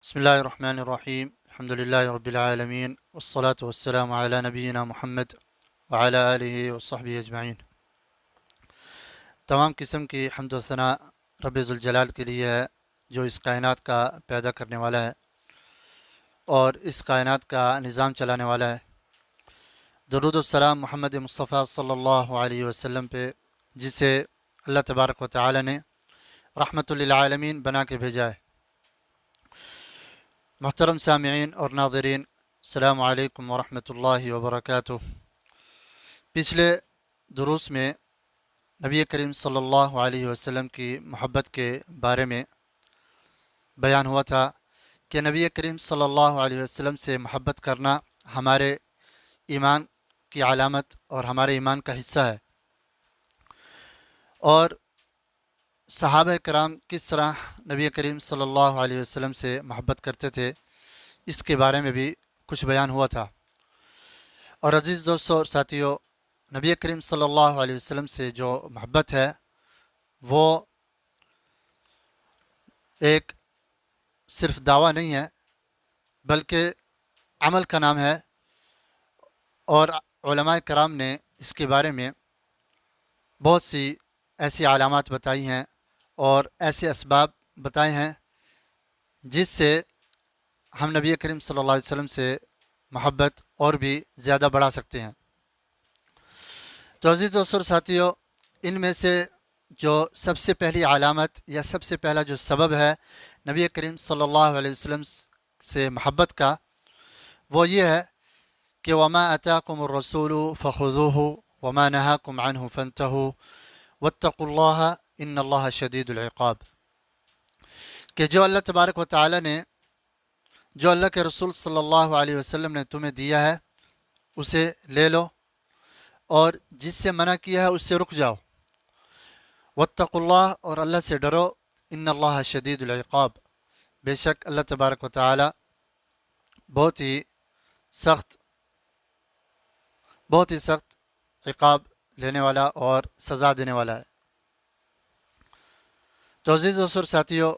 بسم الله الرحمن الرحيم الحمد لله رب العالمين والصلاة والسلام على نبينا محمد وعلى آله وصحبه اجمعین۔ تمام قسم کی حمد و ثنا رب ذوالجلال کے لیے ہے جو اس کائنات کا پیدا کرنے والا ہے اور اس کائنات کا نظام چلانے والا ہے۔ درود و السلام محمد مصطفیٰ صلی اللہ علیہ وسلم پہ، جسے اللہ تبارک و تعالی نے رحمت للعالمین بنا کے بھیجا ہے۔ محترم سامعین اور ناظرین، السلام علیکم ورحمۃ اللہ وبرکاتہ۔ پچھلے دروس میں نبی کریم صلی اللہ علیہ وسلم کی محبت کے بارے میں بیان ہوا تھا کہ نبی کریم صلی اللہ علیہ وسلم سے محبت کرنا ہمارے ایمان کی علامت اور ہمارے ایمان کا حصہ ہے، اور صحابہ کرام کس طرح نبی کریم صلی اللہ علیہ وسلم سے محبت کرتے تھے، اس کے بارے میں بھی کچھ بیان ہوا تھا۔ اور عزیز دوستو اور ساتھیو، نبی کریم صلی اللہ علیہ وسلم سے جو محبت ہے وہ ایک صرف دعویٰ نہیں ہے بلکہ عمل کا نام ہے، اور علماء کرام نے اس کے بارے میں بہت سی ایسی علامات بتائی ہیں اور ایسے اسباب بتائے ہیں جس سے ہم نبی کریم صلی اللہ علیہ وسلم سے محبت اور بھی زیادہ بڑھا سکتے ہیں۔ تو عزیز دوستو اور ساتھیو، ان میں سے جو سب سے پہلی علامت یا سب سے پہلا جو سبب ہے نبی کریم صلی اللہ علیہ وسلم سے محبت کا، وہ یہ ہے کہ وما اتاکم الرسول فخذوہ وما نہاکم عنہ فانتہوا واتقوا اللہ ان اللہ شدید العقاب، کہ جو اللہ تبارک و تعالی نے، جو اللہ کے رسول صلی اللہ علیہ وسلم نے تمہیں دیا ہے اسے لے لو، اور جس سے منع کیا ہے اس سے رک جاؤ۔ واتقوا اللہ، اور اللہ سے ڈرو، ان اللہ شدید العقاب، بے شک اللہ تبارک و تعالی بہت ہی سخت عقاب لینے والا اور سزا دینے والا ہے۔ تو عزیز دوستو اور ساتھیو،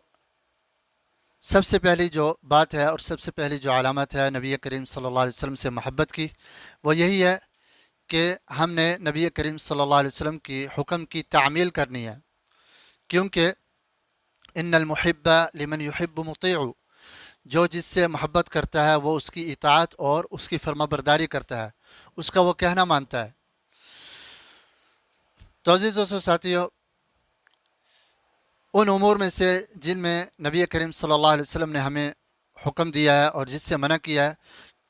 سب سے پہلی جو بات ہے اور سب سے پہلی جو علامت ہے نبی کریم صلی اللہ علیہ وسلم سے محبت کی، وہ یہی ہے کہ ہم نے نبی کریم صلی اللہ علیہ وسلم کی حکم کی تعمیل کرنی ہے، کیونکہ ان المحب لمن یحب مطیع، جو جس سے محبت کرتا ہے وہ اس کی اطاعت اور اس کی فرما برداری کرتا ہے، اس کا وہ کہنا مانتا ہے۔ تو عزیز دوستو ساتھیو، ان امور میں سے جن میں نبی کریم صلی اللہ علیہ وسلم نے ہمیں حکم دیا ہے اور جس سے منع کیا ہے،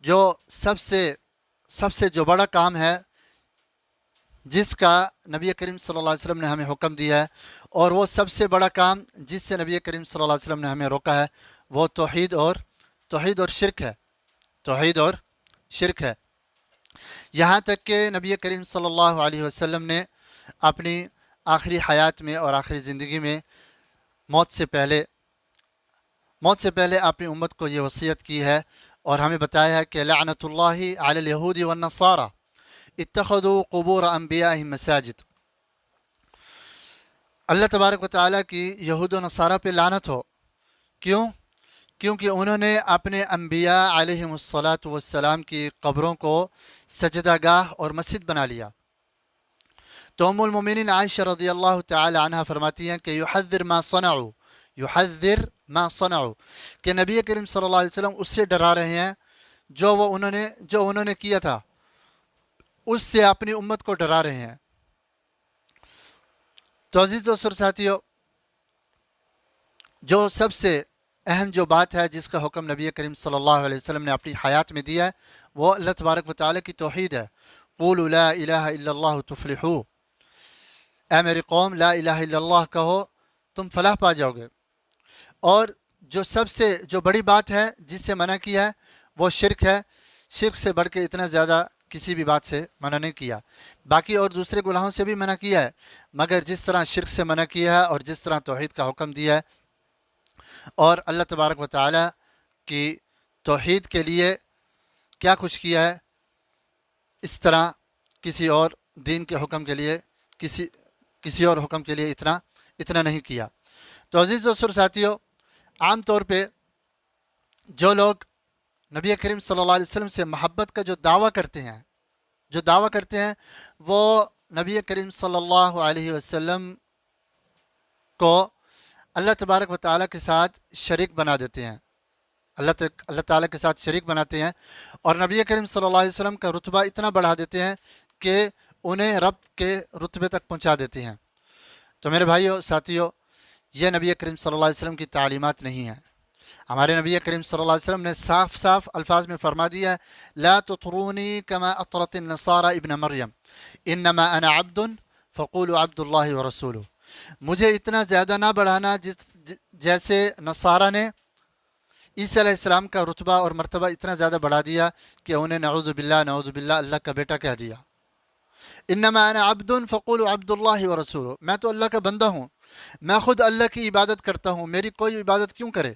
جو سب سے جو بڑا کام ہے جس کا نبی کریم صلی اللہ علیہ وسلم نے ہمیں حکم دیا ہے، اور وہ سب سے بڑا کام جس سے نبی کریم صلی اللہ علیہ وسلم نے ہمیں روکا ہے، وہ توحید اور شرک ہے۔ توحید اور شرک ہے۔ یہاں تک کہ نبی کریم صلی اللہ علیہ وسلم نے اپنی آخری حیات میں اور آخری زندگی میں موت سے پہلے اپنی امت کو یہ وصیت کی ہے اور ہمیں بتایا ہے کہ لعنت اللہ علی الیہود والنصارى اتخذوا قبور انبیائہم مساجد، اللہ تبارک و تعالیٰ کی یہود و نصارہ پہ لعنت ہو۔ کیونکہ انہوں نے اپنے انبیاء علیہم الصلاۃ والسلام کی قبروں کو سجدہ گاہ اور مسجد بنا لیا۔ تو ام المومنین عائشہ رضی اللہ تعالی عنہ فرماتی ہیں کہ یحذر ما صنعوا، کہ نبی کریم صلی اللہ علیہ وسلم اس سے ڈرا رہے ہیں جو انہوں نے کیا تھا، اس سے اپنی امت کو ڈرا رہے ہیں۔ تو عزیز دوستو اور ساتھیو، جو سب سے اہم جو بات ہے جس کا حکم نبی کریم صلی اللہ علیہ وسلم نے اپنی حیات میں دیا ہے، وہ اللہ تبارک و تعالی کی توحید ہے۔ قولوا لا الہ الا اللہ تفلحوا، اے میری قوم لا الہ الا اللہ کہو تم فلاح پا جاؤ گے۔ اور جو سب سے جو بڑی بات ہے جس سے منع کیا ہے وہ شرک ہے۔ شرک سے بڑھ کے اتنا زیادہ کسی بھی بات سے منع نہیں کیا، باقی اور دوسرے گناہوں سے بھی منع کیا ہے، مگر جس طرح شرک سے منع کیا ہے اور جس طرح توحید کا حکم دیا ہے، اور اللہ تبارک و تعالی کی توحید کے لیے کیا کچھ کیا ہے، اس طرح کسی اور دین کے حکم کے لیے کسی اور حکم کے لیے اتنا نہیں کیا۔ تو عزیز دوستو اور ساتھیو، عام طور پہ جو لوگ نبی کریم صلی اللہ علیہ وسلم سے محبت کا جو دعویٰ کرتے ہیں وہ نبی کریم صلی اللہ علیہ وسلم کو اللہ تبارک و تعالیٰ کے ساتھ شریک بنا دیتے ہیں، اللہ تعالیٰ کے ساتھ شریک بناتے ہیں، اور نبی کریم صلی اللہ علیہ وسلم کا رتبہ اتنا بڑھا دیتے ہیں کہ انہیں رب کے رتبے تک پہنچا دیتے ہیں۔ تو میرے بھائیو ساتھیو، یہ نبی کریم صلی اللہ علیہ وسلم کی تعلیمات نہیں ہیں۔ ہمارے نبی کریم صلی اللہ علیہ وسلم نے صاف صاف الفاظ میں فرما دیا ہے، لا تطرونی کما اطرت النصارى ابن مریم انما انا عبد فقولوا عبد اللہ ورسولہ، مجھے اتنا زیادہ نہ بڑھانا جیسے نصارہ نے عیسیٰ علیہ السلام کا رتبہ اور مرتبہ اتنا زیادہ بڑھا دیا کہ انہیں نعوذ باللہ اللہ کا بیٹا کہہ دیا۔ انما انا عبد فقولوا عبد اللہ ورسولہ، میں تو اللہ کا بندہ ہوں، میں خود اللہ کی عبادت کرتا ہوں، میری کوئی عبادت کیوں کرے؟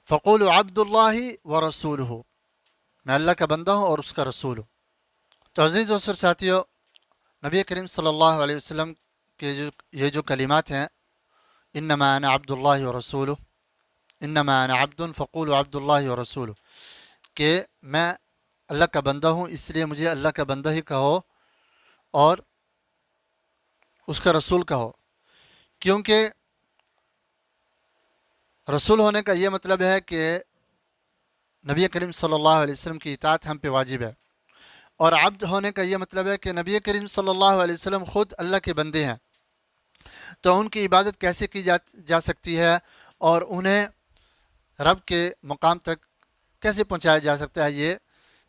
فقولوا عبد اللہ ورسولہ، میں اللہ کا بندہ ہوں اور اس کا رسول ہوں۔ تو عزیز دوستو ساتھیو، نبی کریم صلی اللہ علیہ وسلم کے یہ جو کلمات ہیں، انما انا عبد اللہ ورسولہ، انما انا عبد فقولوا عبد اللہ ورسولہ، کہ میں اللہ کا بندہ ہوں اس لیے مجھے اللہ کا بندہ ہی کہو اور اس کا رسول کہو، کیونکہ رسول ہونے کا یہ مطلب ہے کہ نبی کریم صلی اللہ علیہ وسلم کی اطاعت ہم پہ واجب ہے، اور عبد ہونے کا یہ مطلب ہے کہ نبی کریم صلی اللہ علیہ وسلم خود اللہ کے بندے ہیں، تو ان کی عبادت کیسے کی جا سکتی ہے اور انہیں رب کے مقام تک کیسے پہنچایا جا سکتا ہے؟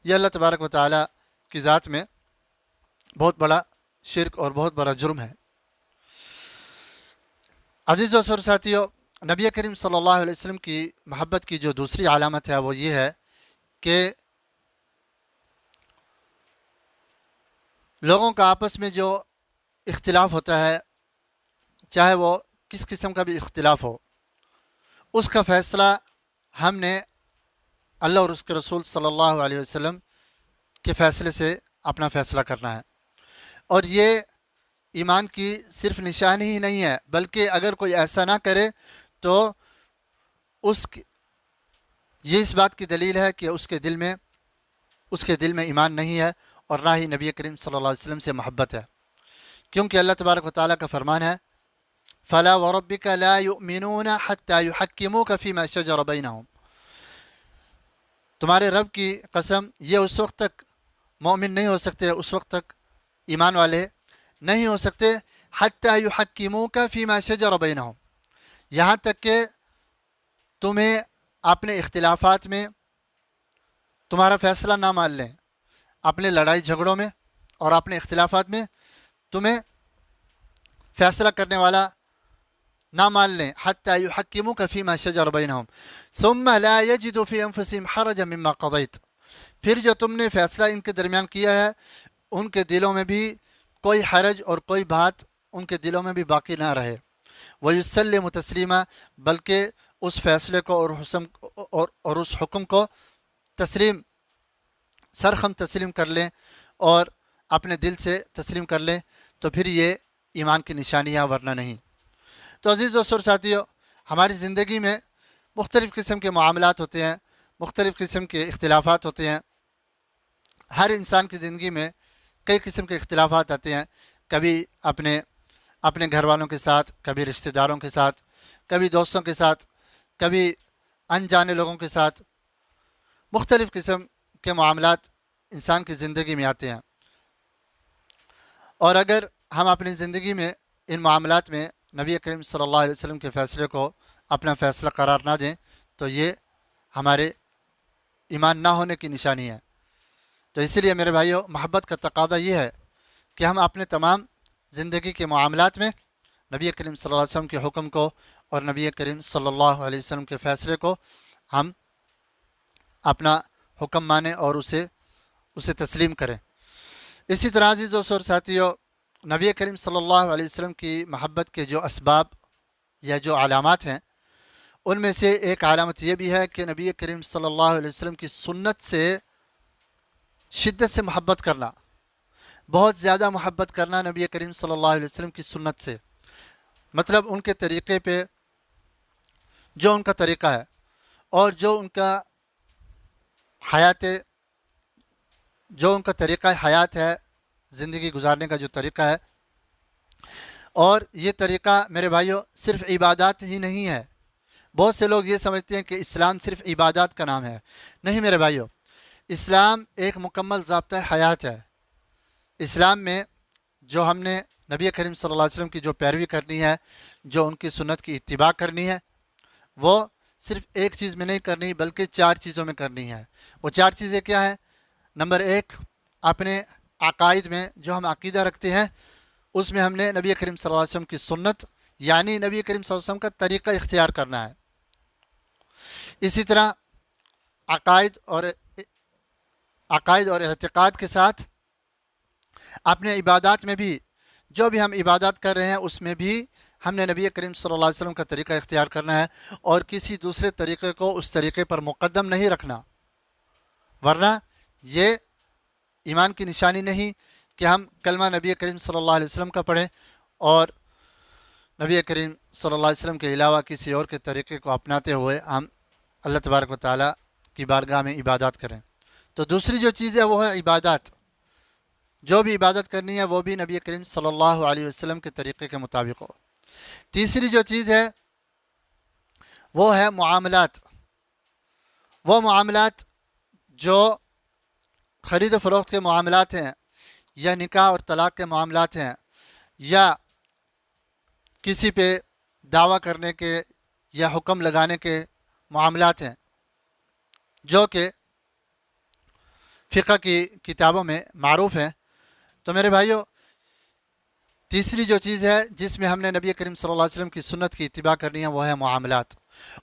یہ اللہ تبارک و تعالیٰ کی ذات میں بہت بڑا شرک اور بہت بڑا جرم ہے۔ عزیز و ساتھیو، نبی کریم صلی اللہ علیہ وسلم کی محبت کی جو دوسری علامت ہے وہ یہ ہے کہ لوگوں کا آپس میں جو اختلاف ہوتا ہے، چاہے وہ کس قسم کا بھی اختلاف ہو، اس کا فیصلہ ہم نے اللہ اور اس کے رسول صلی اللہ علیہ وسلم کے فیصلے سے اپنا فیصلہ کرنا ہے۔ اور یہ ایمان کی صرف نشانی ہی نہیں ہے، بلکہ اگر کوئی ایسا نہ کرے تو یہ اس بات کی دلیل ہے کہ اس کے دل میں ایمان نہیں ہے، اور نہ ہی نبی کریم صلی اللہ علیہ وسلم سے محبت ہے، کیونکہ اللہ تبارک و تعالیٰ کا فرمان ہے فَلَا وَرَبِّكَ لَا يُؤْمِنُونَ حَتَّى يُحَكِّمُوكَ فِي مَا شَجَرَ بَيْنَهُمْ، تمہارے رب کی قسم یہ اس وقت تک مومن نہیں ہو سکتے، اس وقت تک ایمان والے نہیں ہو سکتے، حَتَّى يُحَكِّمُوكَ فِي مَا شَجَرَ بَيْنَهُمْ، یہاں تک کہ تمہیں اپنے اختلافات میں تمہارا فیصلہ نہ مان لیں، اپنے لڑائی جھگڑوں میں اور اپنے اختلافات میں تمہیں فیصلہ کرنے والا نہ مان لیں، حتی یحکموک فیما شجر بینہم ثم لا یجدوا فی انفسہم حرجا مما قضیت، پھر جو تم نے فیصلہ ان کے درمیان کیا ہے ان کے دلوں میں بھی کوئی حرج اور کوئی بات ان کے دلوں میں بھی باقی نہ رہے، ویسلموا تسلیما، بلکہ اس فیصلے کو اور اس حکم کو سرخم تسلیم کر لیں اور اپنے دل سے تسلیم کر لیں، تو پھر یہ ایمان کی نشانیاں، ورنہ نہیں۔ تو عزیز دوستو ساتھیو، ہماری زندگی میں مختلف قسم کے معاملات ہوتے ہیں، مختلف قسم کے اختلافات ہوتے ہیں، ہر انسان کی زندگی میں کئی قسم کے اختلافات آتے ہیں، کبھی اپنے گھر والوں کے ساتھ، کبھی رشتہ داروں کے ساتھ، کبھی دوستوں کے ساتھ، کبھی انجانے لوگوں کے ساتھ، مختلف قسم کے معاملات انسان کی زندگی میں آتے ہیں، اور اگر ہم اپنی زندگی میں ان معاملات میں نبی کریم صلی اللہ علیہ وسلم کے فیصلے کو اپنا فیصلہ قرار نہ دیں تو یہ ہمارے ایمان نہ ہونے کی نشانی ہے۔ تو اسی لیے میرے بھائیو، محبت کا تقاضا یہ ہے کہ ہم اپنے تمام زندگی کے معاملات میں نبی کریم صلی اللہ علیہ وسلم کے حکم کو اور نبی کریم صلی اللہ علیہ وسلم کے فیصلے کو ہم اپنا حکم مانیں اور اسے تسلیم کریں۔ اسی طرح عزیز دوستو اور ساتھیو، نبی کریم صلی اللہ علیہ وسلم کی محبت کے جو اسباب یا جو علامات ہیں، ان میں سے ایک علامت یہ بھی ہے کہ نبی کریم صلی اللہ علیہ وسلم کی سنت سے شدت سے محبت کرنا، بہت زیادہ محبت کرنا نبی کریم صلی اللہ علیہ وسلم کی سنت سے، مطلب ان کے طریقے پہ جو ان کا طریقہ ہے اور جو ان کا طریقہ حیات ہے، زندگی گزارنے کا جو طریقہ ہے، اور یہ طریقہ میرے بھائیوں صرف عبادات ہی نہیں ہے۔ بہت سے لوگ یہ سمجھتے ہیں کہ اسلام صرف عبادات کا نام ہے۔ نہیں میرے بھائیوں، اسلام ایک مکمل ضابطہ حیات ہے۔ اسلام میں جو ہم نے نبی کریم صلی اللہ علیہ وسلم کی جو پیروی کرنی ہے، جو ان کی سنت کی اتباع کرنی ہے، وہ صرف ایک چیز میں نہیں کرنی بلکہ 4 چیزوں میں کرنی ہے۔ وہ 4 چیزیں کیا ہیں؟ نمبر 1، اپنے عقائد میں جو ہم عقیدہ رکھتے ہیں اس میں ہم نے نبی کریم صلی اللہ علیہ وسلم کی سنت یعنی نبی کریم صلی اللہ علیہ وسلم کا طریقہ اختیار کرنا ہے۔ اسی طرح عقائد اور اعتقاد کے ساتھ اپنے عبادات میں بھی جو بھی ہم عبادات کر رہے ہیں اس میں بھی ہم نے نبی کریم صلی اللہ علیہ وسلم کا طریقہ اختیار کرنا ہے، اور کسی دوسرے طریقے کو اس طریقے پر مقدم نہیں رکھنا، ورنہ یہ ایمان کی نشانی نہیں کہ ہم کلمہ نبی کریم صلی اللہ علیہ وسلم کا پڑھیں اور نبی کریم صلی اللہ علیہ وسلم کے علاوہ کسی اور کے طریقے کو اپناتے ہوئے ہم اللہ تبارک و تعالیٰ کی بارگاہ میں عبادات کریں۔ تو دوسری جو چیز ہے وہ ہے عبادات۔ جو بھی عبادت کرنی ہے وہ بھی نبی کریم صلی اللہ علیہ وسلم کے طریقے کے مطابق ہو۔ تیسری جو چیز ہے وہ ہے معاملات۔ وہ معاملات جو خرید و فروخت کے معاملات ہیں، یا نکاح اور طلاق کے معاملات ہیں، یا کسی پہ دعویٰ کرنے کے یا حکم لگانے کے معاملات ہیں، جو کہ فقہ کی کتابوں میں معروف ہیں۔ تو میرے بھائیوں، تیسری جو چیز ہے جس میں ہم نے نبی کریم صلی اللہ علیہ وسلم کی سنت کی اتباع کرنی ہے وہ ہے معاملات۔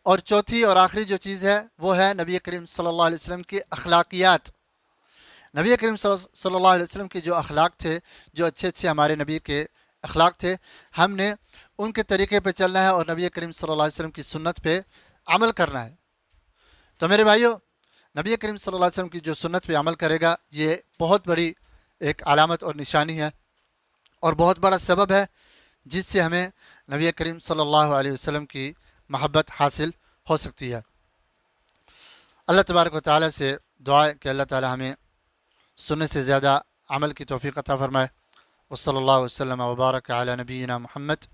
اور چوتھی اور آخری جو چیز ہے وہ ہے نبی کریم صلی اللہ علیہ وسلم کی اخلاقیات۔ نبی کریم صلی اللہ علیہ وسلم کے جو اخلاق تھے، جو اچھے ہمارے نبی کے اخلاق تھے، ہم نے ان کے طریقے پہ چلنا ہے اور نبی کریم صلی اللہ علیہ وسلم کی سنت پہ عمل کرنا ہے۔ تو میرے بھائیوں، نبی کریم صلی اللہ علیہ وسلم کی جو سنت پہ عمل کرے گا یہ بہت بڑی ایک علامت اور نشانی ہے، اور بہت بڑا سبب ہے جس سے ہمیں نبی کریم صلی اللہ علیہ وسلم کی محبت حاصل ہو سکتی ہے۔ اللہ تبارک و تعالیٰ سے دعا ہے کہ اللہ تعالیٰ ہمیں سننے سے زیادہ عمل کی توفیق عطا فرمائے۔ وصلی اللہ وسلم وبارک علی نبینا محمد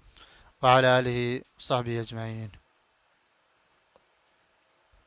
وعلی آلہ وصحبہ اجمعین۔